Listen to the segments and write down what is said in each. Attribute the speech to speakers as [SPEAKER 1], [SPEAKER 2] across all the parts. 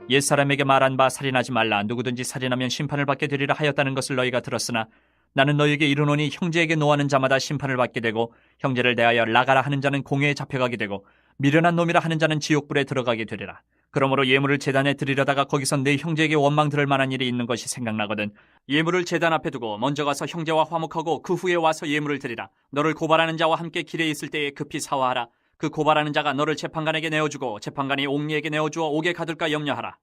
[SPEAKER 1] 옛사람에게 말한 바 살인하지 말라. 누구든지 살인하면 심판을 받게 되리라 하였다는 것을 너희가 들었으나 나는 너희에게 이르노니 형제에게 노하는 자마다 심판을 받게 되고 형제를 대하여 나가라 하는 자는 공회에 잡혀가게 되고 미련한 놈이라 하는 자는 지옥불에 들어가게 되리라. 그러므로 예물을 제단에 드리려다가 거기서 내 형제에게 원망 들을 만한 일이 있는 것이 생각나거든 예물을 제단 앞에 두고 먼저 가서 형제와 화목하고 그 후에 와서 예물을 드리라. 너를 고발하는 자와 함께 길에 있을 때에 급히 사화하라. 그 고발하는 자가 너를 재판관에게 내어주고 재판관이 옥리에게 내어주어 옥에 가둘까 염려하라.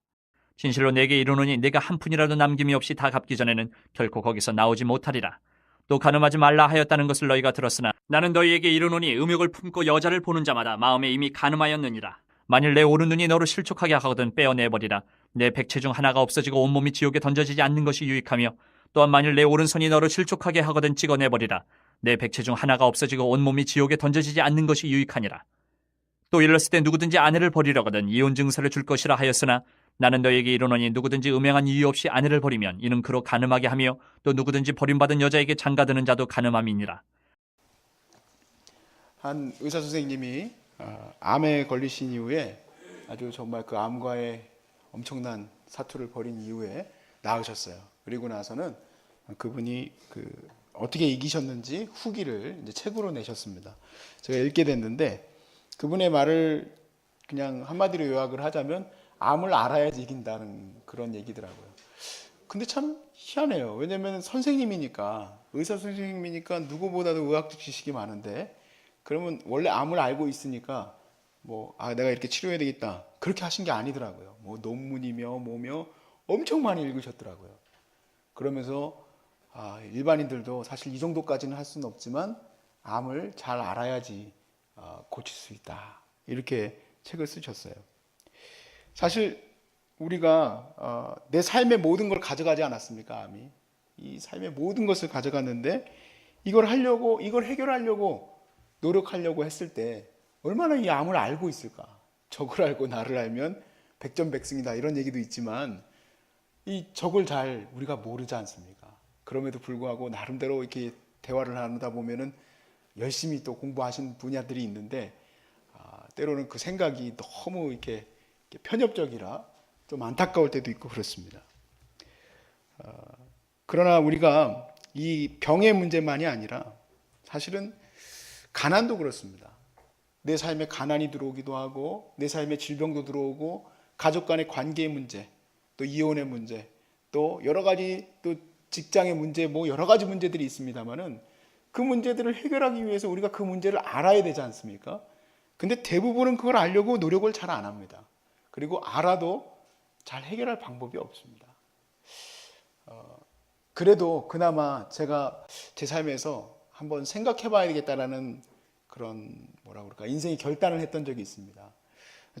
[SPEAKER 1] 진실로 내게 이르노니 네가 한 푼이라도 남김이 없이 다 갚기 전에는 결코 거기서 나오지 못하리라. 또 간음하지 말라 하였다는 것을 너희가 들었으나 나는 너희에게 이르노니 음욕을 품고 여자를 보는 자마다 마음에 이미 간음하였느니라. 만일 내 오른눈이 너를 실족하게 하거든 빼어내버리라. 내 백체 중 하나가 없어지고 온몸이 지옥에 던져지지 않는 것이 유익하며 또한 만일 내 오른손이 너를 실족하게 하거든 찍어내버리라. 내 백체 중 하나가 없어지고 온몸이 지옥에 던져지지 않는 것이 유익하니라. 또 일렀을 때 누구든지 아내를 버리려거든 이혼 증서를 줄 것이라 하였으나 나는 너에게 이르노니 누구든지 음행한 이유 없이 아내를 버리면 이는 그로 간음하게 하며 또 누구든지 버림받은 여자에게 장가드는 자도 간음함이니라.
[SPEAKER 2] 한 의사 선생님이 암에 걸리신 이후에 아주 정말 그 암과의 엄청난 사투를 벌인 이후에 나으셨어요. 그리고 나서는 그분이 어떻게 이기셨는지 후기를 이제 책으로 내셨습니다. 제가 읽게 됐는데 그분의 말을 그냥 한마디로 요약을 하자면 암을 알아야지 이긴다는 그런 얘기더라고요. 근데 참 희한해요. 왜냐면 선생님이니까, 의사 선생님이니까 누구보다도 의학적 지식이 많은데 그러면 원래 암을 알고 있으니까 내가 이렇게 치료해야 되겠다 그렇게 하신 게 아니더라고요. 논문이며 뭐며 엄청 많이 읽으셨더라고요. 그러면서 일반인들도 사실 이 정도까지는 할 수는 없지만 암을 잘 알아야지 고칠 수 있다 이렇게 책을 쓰셨어요. 사실 우리가 내 삶의 모든 걸 가져가지 않았습니까? 암이 이 삶의 모든 것을 가져갔는데 이걸 해결하려고 노력하려고 했을 때 얼마나 이 암을 알고 있을까? 적을 알고 나를 알면 백전백승이다 이런 얘기도 있지만 이 적을 잘 우리가 모르지 않습니까? 그럼에도 불구하고 나름대로 이렇게 대화를 나누다 보면은 열심히 또 공부하신 분야들이 있는데 때로는 그 생각이 너무 이렇게 편협적이라 좀 안타까울 때도 있고 그렇습니다. 그러나 우리가 이 병의 문제만이 아니라 사실은 가난도 그렇습니다. 내 삶에 가난이 들어오기도 하고 내 삶에 질병도 들어오고 가족 간의 관계의 문제, 또 이혼의 문제, 또 여러 가지 또 직장의 문제, 여러 가지 문제들이 있습니다만은 그 문제들을 해결하기 위해서 우리가 그 문제를 알아야 되지 않습니까? 근데 대부분은 그걸 알려고 노력을 잘 안 합니다. 그리고 알아도 잘 해결할 방법이 없습니다. 그래도 그나마 제가 제 삶에서 한번 생각해 봐야 되겠다라는 그런 인생의 결단을 했던 적이 있습니다.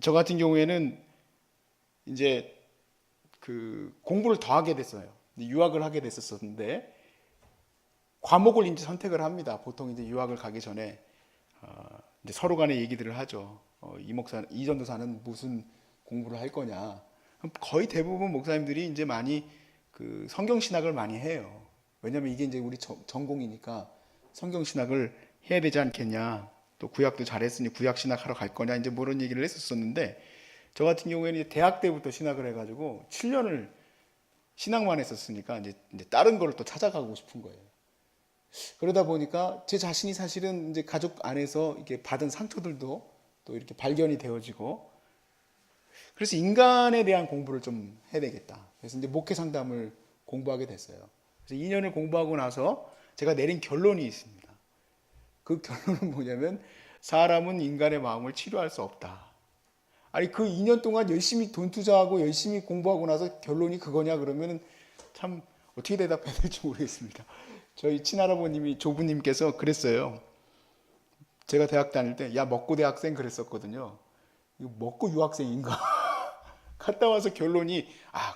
[SPEAKER 2] 저 같은 경우에는 이제 공부를 더 하게 됐어요. 유학을 하게 됐었는데 과목을 이제 선택을 합니다. 보통 이제 유학을 가기 전에 이제 서로 간에 얘기들을 하죠. 이 전도사는 무슨 공부를 할 거냐. 거의 대부분 목사님들이 이제 많이 성경 신학을 많이 해요. 왜냐하면 이게 이제 우리 전공이니까 성경 신학을 해야 되지 않겠냐. 또 구약도 잘했으니 구약 신학 하러 갈 거냐. 이제 그런 얘기를 했었는데 저 같은 경우에는 대학 때부터 신학을 해가지고 7년을 신학만 했었으니까 이제 다른 거를 또 찾아가고 싶은 거예요. 그러다 보니까 제 자신이 사실은 이제 가족 안에서 이렇게 받은 상처들도 또 이렇게 발견이 되어지고 그래서 인간에 대한 공부를 좀 해야 되겠다. 그래서 이제 목회 상담을 공부하게 됐어요. 그래서 2년을 공부하고 나서 제가 내린 결론이 있습니다. 그 결론은 뭐냐면 사람은 인간의 마음을 치료할 수 없다. 아니 그 2년 동안 열심히 돈 투자하고 열심히 공부하고 나서 결론이 그거냐 그러면 참 어떻게 대답해야 될지 모르겠습니다. 저희 친할아버님이 조부님께서 그랬어요. 제가 대학 다닐 때 먹고 대학생 그랬었거든요. 이거 먹고 유학생인가? 갔다 와서 결론이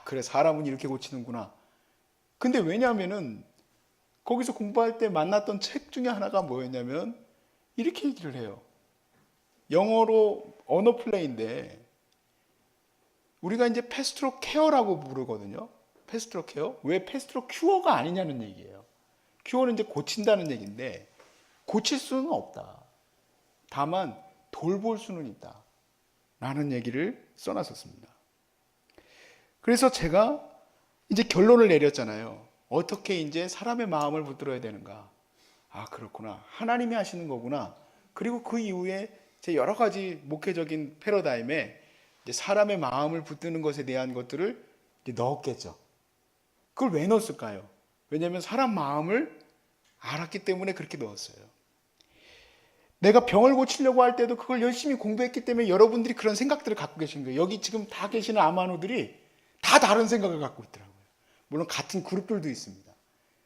[SPEAKER 2] 그래 사람은 이렇게 고치는구나. 근데 왜냐하면은 거기서 공부할 때 만났던 책 중에 하나가 뭐였냐면 이렇게 얘기를 해요. 영어로 언어 플레이인데 우리가 이제 패스트로 케어라고 부르거든요. 패스트로 케어. 왜 패스트로 큐어가 아니냐는 얘기예요. 큐어는 이제 고친다는 얘기인데 고칠 수는 없다. 다만 돌볼 수는 있다 라는 얘기를 써놨었습니다. 그래서 제가 이제 결론을 내렸잖아요. 어떻게 이제 사람의 마음을 붙들어야 되는가. 아, 그렇구나. 하나님이 하시는 거구나. 그리고 그 이후에 제 여러 가지 목회적인 패러다임에 이제 사람의 마음을 붙드는 것에 대한 것들을 이제 넣었겠죠. 그걸 왜 넣었을까요? 왜냐하면 사람 마음을 알았기 때문에 그렇게 넣었어요. 내가 병을 고치려고 할 때도 그걸 열심히 공부했기 때문에 여러분들이 그런 생각들을 갖고 계신 거예요. 여기 지금 다 계시는 아마노들이 다 다른 생각을 갖고 있더라고요. 물론 같은 그룹들도 있습니다.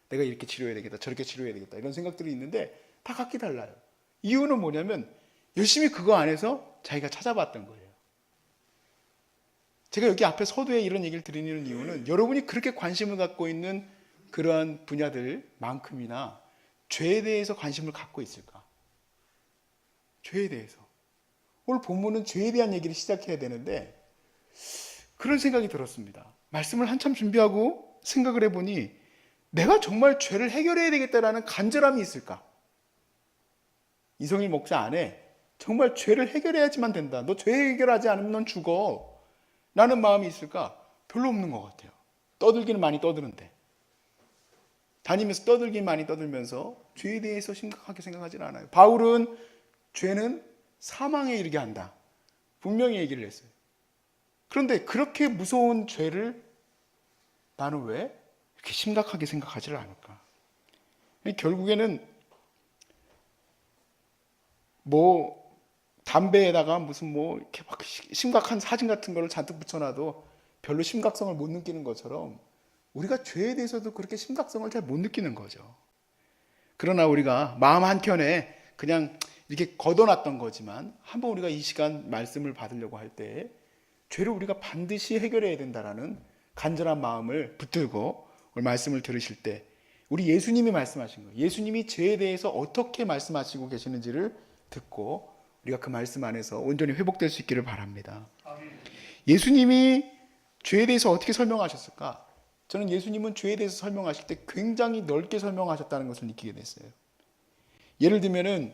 [SPEAKER 2] 내가 이렇게 치료해야 되겠다, 저렇게 치료해야 되겠다 이런 생각들이 있는데 다 각기 달라요. 이유는 뭐냐면 열심히 그거 안에서 자기가 찾아봤던 거예요. 제가 여기 앞에 서두에 이런 얘기를 드리는 이유는 여러분이 그렇게 관심을 갖고 있는 그러한 분야들만큼이나 죄에 대해서 관심을 갖고 있을까? 죄에 대해서. 오늘 본문은 죄에 대한 얘기를 시작해야 되는데 그런 생각이 들었습니다. 말씀을 한참 준비하고 생각을 해보니 내가 정말 죄를 해결해야 되겠다라는 간절함이 있을까? 이성일 목사 안에 정말 죄를 해결해야지만 된다. 너 죄 해결하지 않으면 넌 죽어. 라는 마음이 있을까? 별로 없는 것 같아요. 떠들기는 많이 떠드는데. 다니면서 떠들긴 많이 떠들면서 죄에 대해서 심각하게 생각하지는 않아요. 바울은 죄는 사망에 이르게 한다. 분명히 얘기를 했어요. 그런데 그렇게 무서운 죄를 나는 왜 이렇게 심각하게 생각하지를 않을까? 결국에는 담배에다가 무슨 이렇게 막 심각한 사진 같은 거를 잔뜩 붙여놔도 별로 심각성을 못 느끼는 것처럼 우리가 죄에 대해서도 그렇게 심각성을 잘 못 느끼는 거죠. 그러나 우리가 마음 한켠에 그냥 이렇게 걷어놨던 거지만 한번 우리가 이 시간 말씀을 받으려고 할 때 죄를 우리가 반드시 해결해야 된다라는 간절한 마음을 붙들고 오늘 말씀을 들으실 때 우리 예수님이 말씀하신 거예요. 예수님이 죄에 대해서 어떻게 말씀하시고 계시는지를 듣고 우리가 그 말씀 안에서 온전히 회복될 수 있기를 바랍니다. 예수님이 죄에 대해서 어떻게 설명하셨을까? 저는 예수님은 죄에 대해서 설명하실 때 굉장히 넓게 설명하셨다는 것을 느끼게 됐어요. 예를 들면은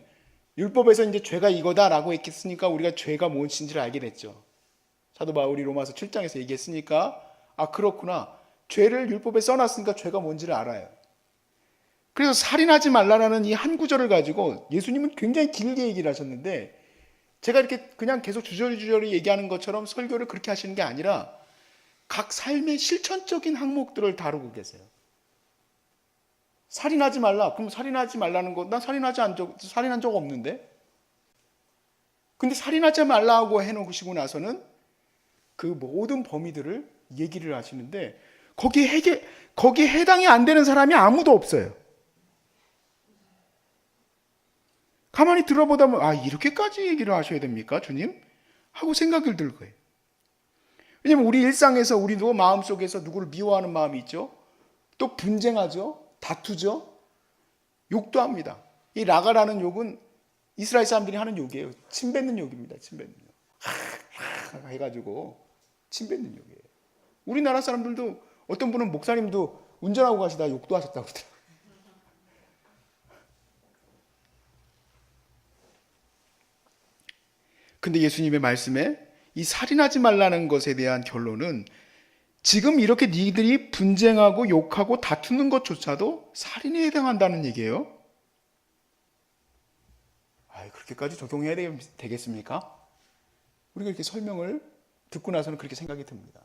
[SPEAKER 2] 율법에서 이제 죄가 이거다라고 했으니까 우리가 죄가 무엇인지를 알게 됐죠. 사도 바울이 로마서 7장에서 얘기했으니까 아 그렇구나. 죄를 율법에 써놨으니까 죄가 뭔지를 알아요. 그래서 살인하지 말라라는 이 한 구절을 가지고 예수님은 굉장히 길게 얘기를 하셨는데 제가 이렇게 그냥 계속 주저리 얘기하는 것처럼 설교를 그렇게 하시는 게 아니라 각 삶의 실천적인 항목들을 다루고 계세요. 살인하지 말라. 그럼 살인하지 말라는 거, 난 살인한 적 없는데? 근데 살인하지 말라고 해놓으시고 나서는 그 모든 범위들을 얘기를 하시는데 거기에 해당이 안 되는 사람이 아무도 없어요. 가만히 들어보다 보면 아 이렇게까지 얘기를 하셔야 됩니까 주님? 하고 생각을 들 거예요. 왜냐하면 우리 일상에서 우리도 마음속에서 누구를 미워하는 마음이 있죠. 또 분쟁하죠. 다투죠. 욕도 합니다. 이 라가라는 욕은 이스라엘 사람들이 하는 욕이에요. 침 뱉는 욕입니다. 침 뱉는 욕. 하하 해가지고 침 뱉는 욕이에요. 우리나라 사람들도 어떤 분은 목사님도 운전하고 가시다 욕도 하셨다고 그러더라고요. 근데 예수님의 말씀에 이 살인하지 말라는 것에 대한 결론은 지금 이렇게 니들이 분쟁하고 욕하고 다투는 것조차도 살인에 해당한다는 얘기예요. 그렇게까지 적용해야 되겠습니까? 우리가 이렇게 설명을 듣고 나서는 그렇게 생각이 듭니다.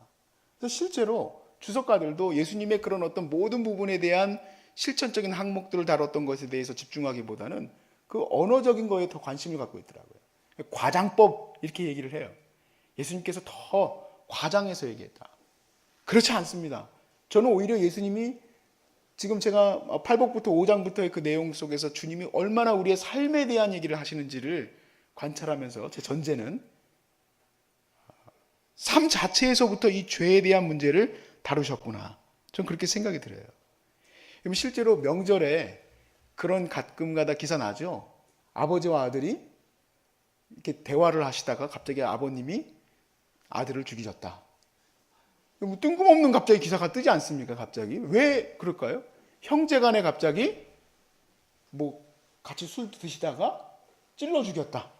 [SPEAKER 2] 그래서 실제로 주석가들도 예수님의 그런 어떤 모든 부분에 대한 실천적인 항목들을 다뤘던 것에 대해서 집중하기보다는 그 언어적인 거에 더 관심을 갖고 있더라고요. 과장법 이렇게 얘기를 해요. 예수님께서 더 과장해서 얘기했다. 그렇지 않습니다. 저는 오히려 예수님이 지금 제가 8복부터 5장부터의 그 내용 속에서 주님이 얼마나 우리의 삶에 대한 얘기를 하시는지를 관찰하면서 제 전제는 삶 자체에서부터 이 죄에 대한 문제를 다루셨구나. 저는 그렇게 생각이 들어요. 실제로 명절에 그런 가끔가다 기사 나죠. 아버지와 아들이 이렇게 대화를 하시다가 갑자기 아버님이 아들을 죽이셨다. 뜬금없는 갑자기 기사가 뜨지 않습니까? 갑자기 왜 그럴까요? 형제간에 갑자기 같이 술 드시다가 찔러 죽였다.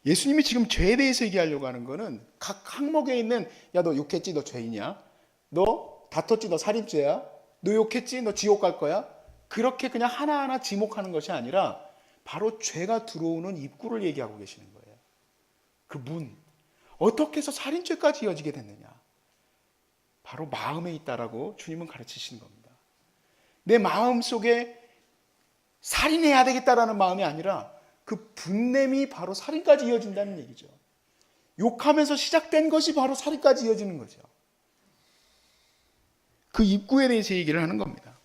[SPEAKER 2] 예수님이 지금 죄에 대해서 얘기하려고 하는 거는 각 항목에 있는 야 너 욕했지 너 죄이냐? 너 다퉜지 너 살인죄야? 너 욕했지 너 지옥 갈 거야? 그렇게 그냥 하나하나 지목하는 것이 아니라 바로 죄가 들어오는 입구를 얘기하고 계시는 거예요. 그 문. 어떻게 해서 살인죄까지 이어지게 됐느냐? 바로 마음에 있다라고 주님은 가르치시는 겁니다. 내 마음 속에 살인해야 되겠다라는 마음이 아니라 그 분냄이 바로 살인까지 이어진다는 얘기죠. 욕하면서 시작된 것이 바로 살인까지 이어지는 거죠. 그 입구에 대해서 얘기를 하는 겁니다.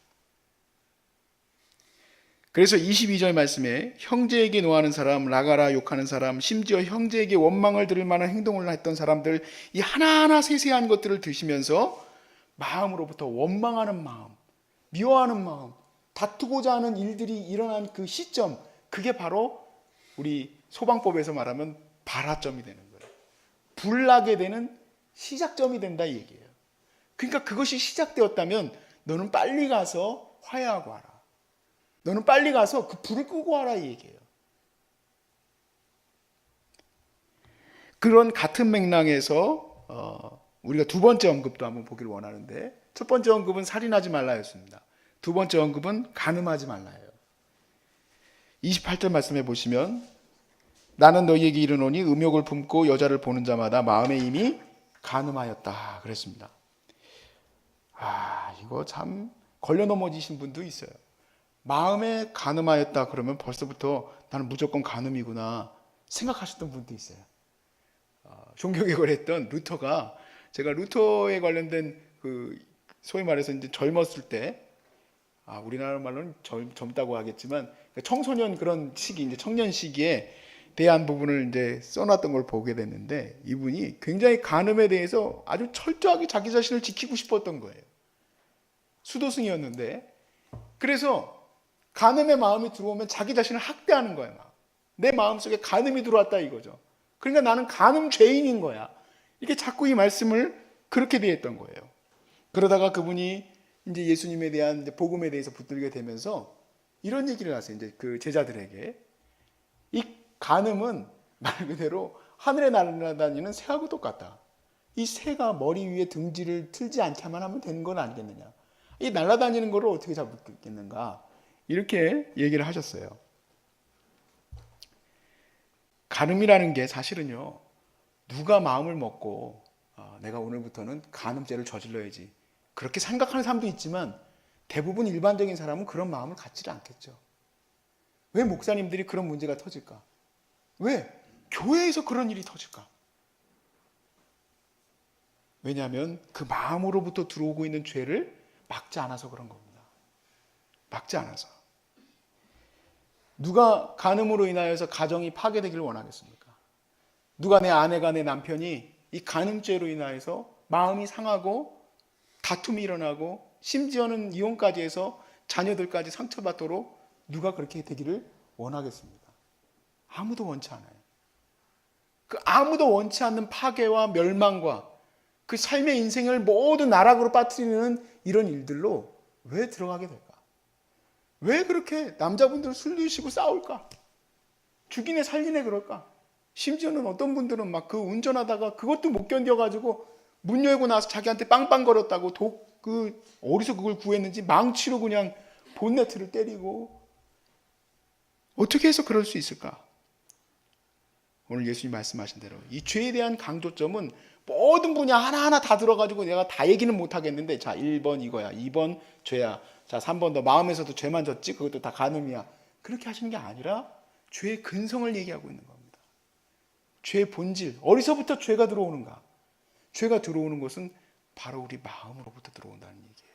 [SPEAKER 2] 그래서 22절 말씀에 형제에게 노하는 사람, 라가라 욕하는 사람, 심지어 형제에게 원망을 들을 만한 행동을 했던 사람들, 이 하나하나 세세한 것들을 드시면서 마음으로부터 원망하는 마음, 미워하는 마음, 다투고자 하는 일들이 일어난 그 시점, 그게 바로 우리 소방법에서 말하면 발화점이 되는 거예요. 불나게 되는 시작점이 된다 이 얘기예요. 그러니까 그것이 시작되었다면 너는 빨리 가서 화해하고 와라. 너는 빨리 가서 그 불을 끄고 와라 이 얘기예요. 그런 같은 맥락에서 우리가 두 번째 언급도 한번 보기를 원하는데, 첫 번째 언급은 살인하지 말라였습니다. 두 번째 언급은 간음하지 말라예요. 28절 말씀해 보시면 나는 너희에게 이르노니 음욕을 품고 여자를 보는 자마다 마음에 이미 간음하였다 그랬습니다. 이거 참 걸려 넘어지신 분도 있어요. 마음에 간음하였다 그러면 벌써부터 나는 무조건 간음이구나 생각하셨던 분도 있어요. 종교개혁을 했던 루터가, 제가 루터에 관련된 그 소위 말해서 이제 젊었을 때, 우리나라 말로는 젊다고 하겠지만 청소년 그런 시기, 이제 청년 시기에 대한 부분을 이제 써놨던 걸 보게 됐는데, 이분이 굉장히 간음에 대해서 아주 철저하게 자기 자신을 지키고 싶었던 거예요. 수도승이었는데, 그래서 간음의 마음이 들어오면 자기 자신을 학대하는 거야. 내 마음속에 간음이 들어왔다 이거죠. 그러니까 나는 간음 죄인인 거야. 이렇게 자꾸 이 말씀을 그렇게 대했던 거예요. 그러다가 그분이 이제 예수님에 대한 이제 복음에 대해서 붙들게 되면서 이런 얘기를 하세요. 이제 그 제자들에게 이 간음은 말 그대로 하늘에 날아다니는 새하고 똑같다. 이 새가 머리 위에 둥지를 틀지 않게만 하면 되는 건 아니겠느냐. 이 날아다니는 거를 어떻게 잡겠는가. 이렇게 얘기를 하셨어요. 간음이라는 게 사실은요, 누가 마음을 먹고 내가 오늘부터는 간음죄를 저질러야지 그렇게 생각하는 사람도 있지만 대부분 일반적인 사람은 그런 마음을 갖지를 않겠죠. 왜 목사님들이 그런 문제가 터질까? 왜 교회에서 그런 일이 터질까? 왜냐하면 그 마음으로부터 들어오고 있는 죄를 막지 않아서 그런 겁니다. 막지 않아서. 누가 간음으로 인하여서 가정이 파괴되기를 원하겠습니까? 누가 내 아내가 내 남편이 이 간음죄로 인하여서 마음이 상하고 다툼이 일어나고 심지어는 이혼까지 해서 자녀들까지 상처받도록 누가 그렇게 되기를 원하겠습니까? 아무도 원치 않아요. 그 아무도 원치 않는 파괴와 멸망과 그 삶의 인생을 모두 나락으로 빠뜨리는 이런 일들로 왜 들어가게 될까? 왜 그렇게 남자분들 술 드시고 싸울까? 죽이네 살리네 그럴까? 심지어는 어떤 분들은 막 그 운전하다가 그것도 못 견뎌가지고 문 열고 나서 자기한테 빵빵거렸다고 어디서 그걸 구했는지 망치로 그냥 본네트를 때리고, 어떻게 해서 그럴 수 있을까? 오늘 예수님 말씀하신 대로 이 죄에 대한 강조점은 모든 분야 하나하나 다 들어가지고 내가 다 얘기는 못 하겠는데, 자 1번 이거야, 2번 죄야, 자 3번 너 마음에서도 죄만 졌지, 그것도 다 간음이야, 그렇게 하시는 게 아니라 죄의 근성을 얘기하고 있는 겁니다. 죄의 본질, 어디서부터 죄가 들어오는가? 죄가 들어오는 것은 바로 우리 마음으로부터 들어온다는 얘기예요.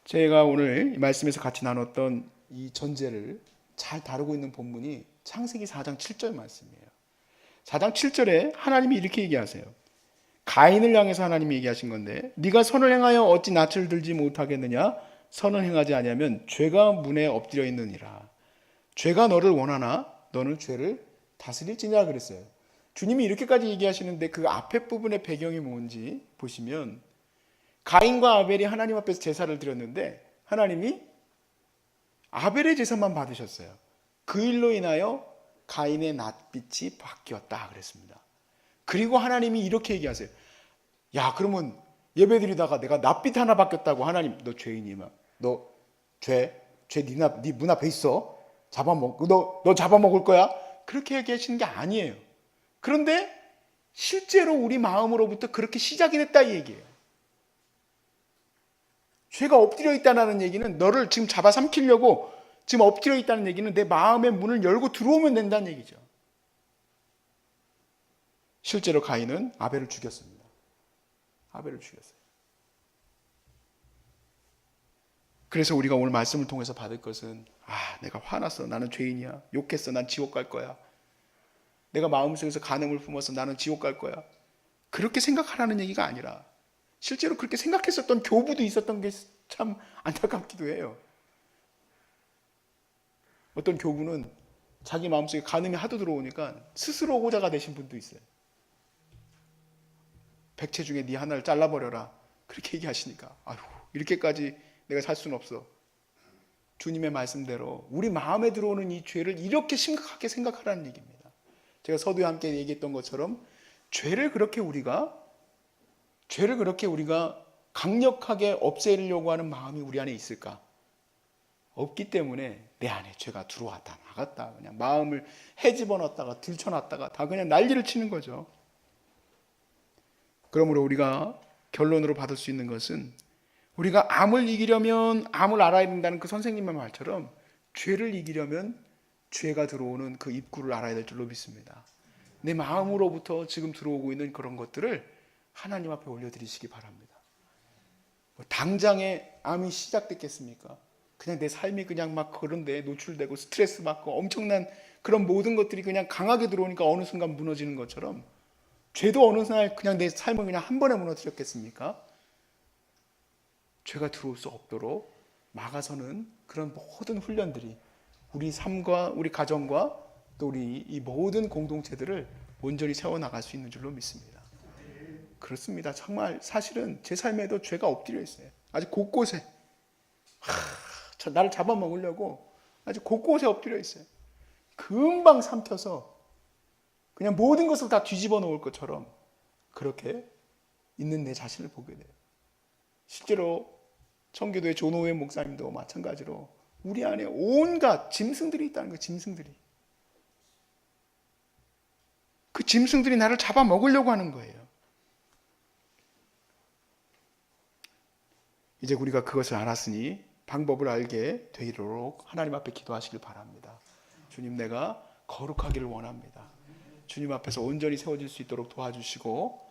[SPEAKER 2] 제가 오늘 이 말씀에서 같이 나눴던 이 전제를 잘 다루고 있는 본문이 창세기 4장 7절 말씀이에요. 4장 7절에 하나님이 이렇게 얘기하세요. 가인을 향해서 하나님이 얘기하신 건데, 네가 선을 행하여 어찌 낯을 들지 못하겠느냐? 선을 행하지 아니하면 죄가 문에 엎드려 있느니라. 죄가 너를 원하나 너는 죄를 다스릴지냐 그랬어요. 주님이 이렇게까지 얘기하시는데 그 앞에 부분의 배경이 뭔지 보시면, 가인과 아벨이 하나님 앞에서 제사를 드렸는데 하나님이 아벨의 제사만 받으셨어요. 그 일로 인하여 가인의 낯빛이 바뀌었다 그랬습니다. 그리고 하나님이 이렇게 얘기하세요. 야, 그러면 예배드리다가 내가 낯빛 하나 바뀌었다고 하나님, 너 죄인이야. 너 죄 네 문 앞에 있어. 너 잡아먹을 거야. 그렇게 얘기하시는 게 아니에요. 그런데 실제로 우리 마음으로부터 그렇게 시작이 됐다 이 얘기예요. 죄가 엎드려 있다는 얘기는 너를 지금 잡아삼키려고 지금 엎드려 있다는 얘기는 내 마음의 문을 열고 들어오면 된다는 얘기죠. 실제로 가인은 아벨을 죽였습니다. 아벨을 죽였어요. 그래서 우리가 오늘 말씀을 통해서 받을 것은 내가 화났어. 나는 죄인이야. 욕했어. 난 지옥 갈 거야. 내가 마음속에서 간음을 품어서 나는 지옥 갈 거야. 그렇게 생각하라는 얘기가 아니라 실제로 그렇게 생각했었던 교부도 있었던 게 참 안타깝기도 해요. 어떤 교부는 자기 마음속에 간음이 하도 들어오니까 스스로 오자가 되신 분도 있어요. 백체 중에 네 하나를 잘라버려라. 그렇게 얘기하시니까 이렇게까지 내가 살 수는 없어. 주님의 말씀대로 우리 마음에 들어오는 이 죄를 이렇게 심각하게 생각하라는 얘기입니다. 제가 서두에 함께 얘기했던 것처럼 죄를 그렇게 우리가 강력하게 없애려고 하는 마음이 우리 안에 있을까? 없기 때문에 내 안에 죄가 들어왔다 나갔다 그냥 마음을 헤집어놨다가 들춰놨다가 다 그냥 난리를 치는 거죠. 그러므로 우리가 결론으로 받을 수 있는 것은 우리가 암을 이기려면 암을 알아야 된다는 그 선생님의 말처럼 죄를 이기려면 죄가 들어오는 그 입구를 알아야 될 줄로 믿습니다. 내 마음으로부터 지금 들어오고 있는 그런 것들을 하나님 앞에 올려드리시기 바랍니다. 당장에 암이 시작됐겠습니까? 그냥 내 삶이 그냥 막 그런 데에 노출되고 스트레스 받고 엄청난 그런 모든 것들이 그냥 강하게 들어오니까 어느 순간 무너지는 것처럼 죄도 어느 날 그냥 내 삶을 그냥 한 번에 무너뜨렸겠습니까? 죄가 들어올 수 없도록 막아서는 그런 모든 훈련들이 우리 삶과 우리 가정과 또 우리 이 모든 공동체들을 온전히 세워나갈 수 있는 줄로 믿습니다. 그렇습니다. 정말 사실은 제 삶에도 죄가 엎드려 있어요. 아주 곳곳에 나를 잡아먹으려고 아주 곳곳에 엎드려 있어요. 금방 삼켜서 그냥 모든 것을 다 뒤집어 놓을 것처럼 그렇게 있는 내 자신을 보게 돼요. 실제로 청교도의 존오웬 목사님도 마찬가지로 우리 안에 온갖 짐승들이 있다는 거예요. 짐승들이. 그 짐승들이 나를 잡아먹으려고 하는 거예요. 이제 우리가 그것을 알았으니 방법을 알게 되도록 하나님 앞에 기도하시길 바랍니다. 주님, 내가 거룩하기를 원합니다. 주님 앞에서 온전히 세워질 수 있도록 도와주시고,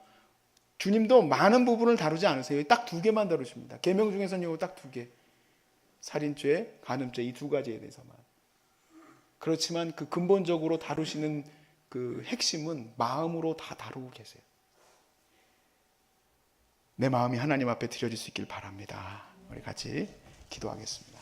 [SPEAKER 2] 주님도 많은 부분을 다루지 않으세요. 딱 2개만 다루십니다. 계명 중에서는 딱 2개. 살인죄, 간음죄 이 2가지에 대해서만. 그렇지만 그 근본적으로 다루시는 그 핵심은 마음으로 다 다루고 계세요. 내 마음이 하나님 앞에 드려질 수 있길 바랍니다. 우리 같이 기도하겠습니다.